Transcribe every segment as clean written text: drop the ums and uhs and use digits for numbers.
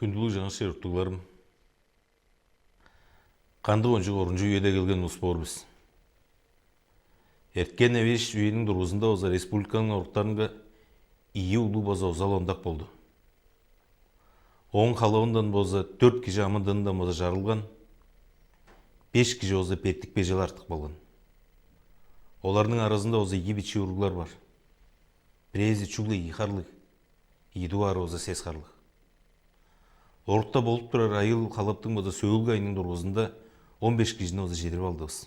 Күндүлүк жаңы шеруктугларым. Канды онжу орунжу үйеде келген успорбуз. Эрткен эвеш үйенин дургузунда оза республиканын оруктарынга ийи улуу боза озал ондак болду. Оң халабындан боза 4 киши амандығында боза жарылган, 5 киши оза петтик бежел артык болгон. Олардын арасында оза ийи бичи уруглар бар. Бирээзи чуглы ийхарлык, ийдуары оза сескарлык. Орукта болуп турар айыл халаптың боза сөөлгү айынын дургузунда 15 кишини оза жедирип алдыбыз.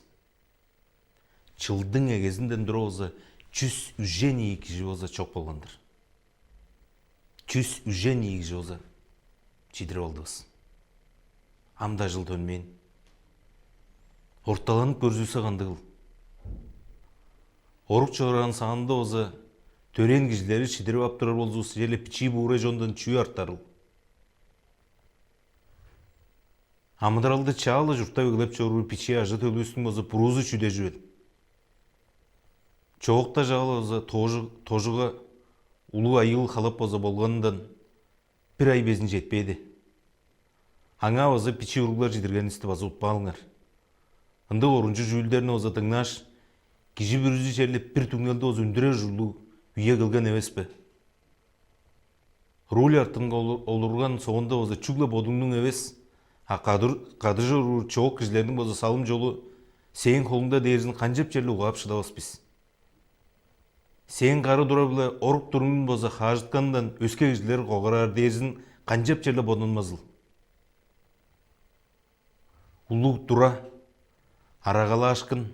Чылдың эгезинден дура оза 100 үжен ийи киши оза чок болгондор. 100 үжен ийи киши оза жедирип алдыбыз. Амда жыл төнмейин. Орталанып көрзүүсө кандыгыл. Орук чыгарган саанда оза төрен кишилери чидирип ап турар болзубуз желе пичи бууре жондон чүй артарыл. Амыдыралды чаалы журтта өглеп чору пичи ажы төлүүсүн боза пурузу чүйде жүрөт. Чоокта жаалы оза тожуга улуу айыл халап боза болгонундан бир ай безин жетпейди. Аңа оза пичи уруглар жидиргенибизди база утпаңыздар. Ынды орунчу жүүлдерин оза тыңнаш, киши бүрүзү жерлеп бир түңнөлдө оза үндүрө жулуу үйе келген эмеспи. Руль артынга олурган соонда оза чугла бодуңдун эбес, кадыжы уруу чоок кишилердин боза салым жолу сен колуңда дээрин канжап жерле угаап шыдабыз биз. Сен кары дура биле орук турумун боза хажыткандан өскө кишилер когарар дээрин канжап жерле бодонмазыл. Улуу тура, арагала ашкын,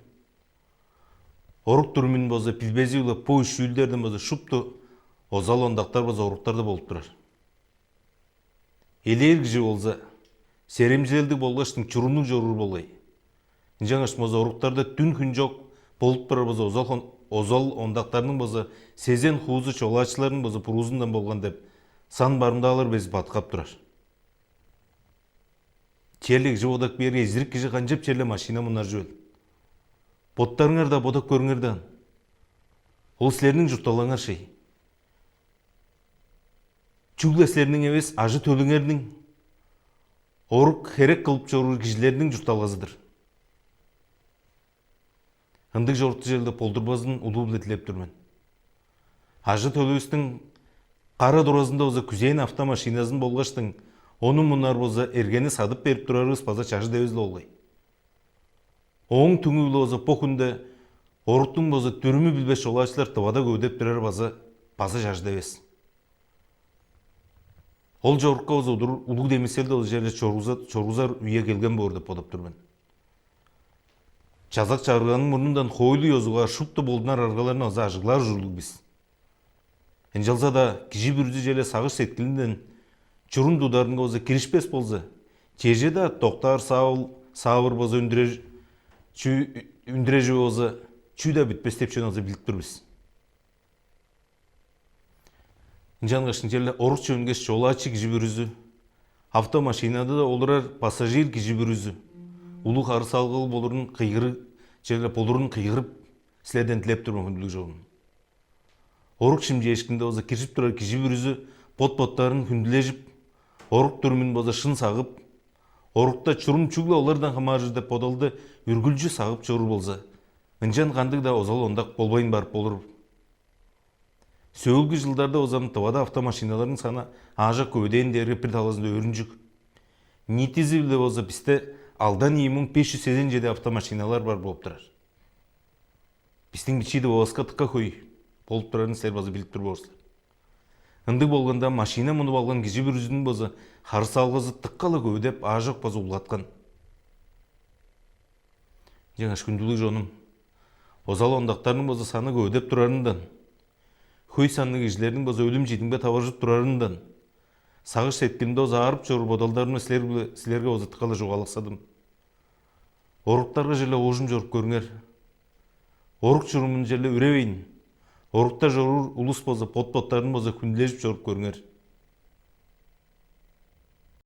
орук турумун боза пилбези биле пош жүүлдерден боза шупту озал ондактар боза оруктарда болуп турар. Элер киши болса серемжилдик болгоштун чурумдук жоруур болбой. Жаңаш боза оруктарда түн күн жок болуп турар боза озал ондактардын боза сезен хуузу чолачылардын боза пурузундан болгон деп сан барымдалар безип баткап турар. Черлик жыбодак бери изирик киши канжап черле машина мунар жөөл. Боттарыңар да бодок көрүңөр да. Ол силердин журталаңар шей. Чугла силердин эбес ажы төлүңөрдүн орук херек кылып чоруур кишилердин журталгазыдыр. Ындык жортту жерде полдурбаздын улуу биле тилеп турмун. Ажы төлүүбүздүн кара дуразында оза күзейин автомашинасын болгоштун onu мунар боза эргени садып берип турарыбыз база чажы дебиз эле болбой. Оң түңү биле оза покунда оруктун боза түрүмү билбеш чолачылар тыбада көөдөп турар база чажы дебиз. Ол жорукка оза улуу демиселде оза жерде чоргузар үйе келген боор деп бодоп турмун. Чазак чарганын мурнундан хойлуу йозуга шупту болдунар аргаларына оза ажыглар журлук биз. Энжалса да киши бүрүзү желе сагыш сеткилинден чурун дударынга оза киришпес болса, чеже да токтар сабыр боза үндүре жөө оза чүй да бүтпес деп чөн оза билип турбуз. Жаңгашын жерде орук чөнгеш жолачы киши бүрүзү, автомашинада да олурар пассажир киши бүрүзү, улуу кары салгыл болурун кыйгырып силерден тилеп турмун күндүлүк жолун. Орук шимжешкинде оза киришип турар киши бүрүзү бот-боттарын хүндүлежип, орук турумун боза шын сагып, орукта чурум чугла олардан камажыр деп бодолду үргүлжү сагып чору болса, ынжан кандык да озал ондак болбойн барып болур. Сөөлгү жылдарда озам тыбада автомашиналардын саны ажа көбөдөн дери бир талазында өрүнжүк. Нитизи биле болса бизде алдан 2587 автомашиналар бар болуп турар. Биздин бичиде обаска тыкка көй болуп турарын силер база билип турборсуздар. Ындык болгондо машина мунуп алган киши бүрүзүнүн боза карсы алгызы тыккала көөдөп ажок боза улаткан. Жаңаш күндүлүк жонум озал ондактардын боза саны көөдөп турарындан, хөй санны кишилердин боза өлүм житимге табышып турарындан, сагыш сеткилинде оза арып чору бодолдорун силерге оза тыккала жугалаксадым. Оруктарга желе ожум жоруп көрүңөр. Орук чурумун желе үребейин. Орукта жоруур улус боза бот-боттарын боза күндүлежип жоруп көрүңөр.